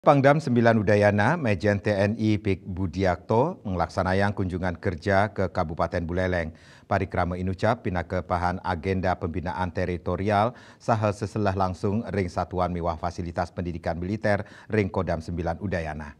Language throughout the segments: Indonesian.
Pangdam 9 Udayana, Majen TNI Pik Budiakto melaksanakan kunjungan kerja ke Kabupaten Buleleng. Parikrama inucap pinaka pahan agenda pembinaan teritorial saha seselah langsung ring satuan mewah fasilitas pendidikan militer ring Kodam 9 Udayana.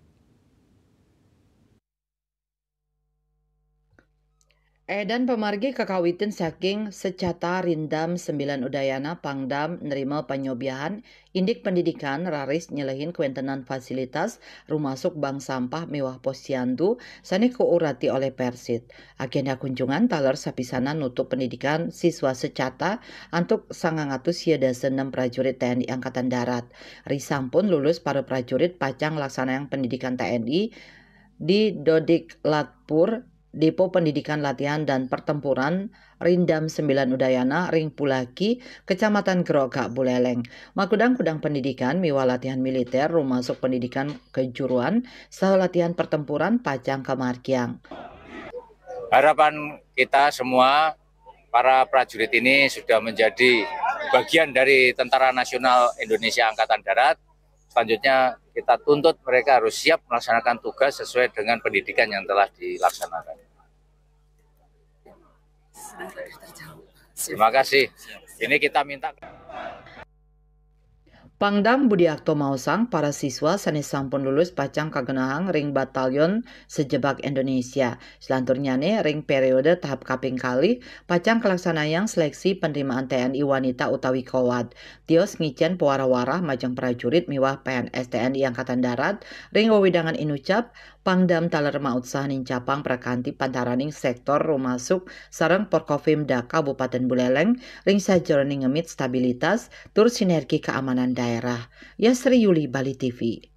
Edan pemargi kekawitan saking secata rindam 9 Udayana Pangdam nerima penyobiahan indik pendidikan raris nyelehin kuentenan fasilitas rumasuk bank sampah mewah posyandu sani keurati oleh Persit. Agenda kunjungan taler sapisanan nutup pendidikan siswa secata untuk 906 prajurit TNI Angkatan Darat. Risampun lulus para prajurit pacang laksanaan pendidikan TNI di Dodiklatpur, Depo Pendidikan Latihan dan Pertempuran Rindam 9 Udayana, Ring Pulaki, Kecamatan Gerogak, Buleleng. Makudang-kudang pendidikan miwa latihan militer, rumasuk pendidikan kejuruan, saha latihan pertempuran pacang kemarkiang. Harapan kita semua, para prajurit ini sudah menjadi bagian dari Tentara Nasional Indonesia Angkatan Darat. Selanjutnya kita tuntut mereka harus siap melaksanakan tugas sesuai dengan pendidikan yang telah dilaksanakan. Terima kasih. Ini kita minta. Pangdam Budiakto Mausang, para siswa sanes sampun lulus pacang kagenahang ring batalion sejebak Indonesia. Selanturnya ring periode tahap kaping kali pacang kelaksanaan seleksi penerimaan TNI wanita utawi kowat. Tios ngicen puara-warah majang prajurit miwah PNS TNI Angkatan Darat ring wewidangan inucap Pangdam taler maut sahaning capang prakanti pantaraning sektor rumasuk sareng Porkovimda Kabupaten Buleleng ring sajroning ngemit stabilitas tur sinergi keamanan daerah. Yasri Yuli, Bali TV.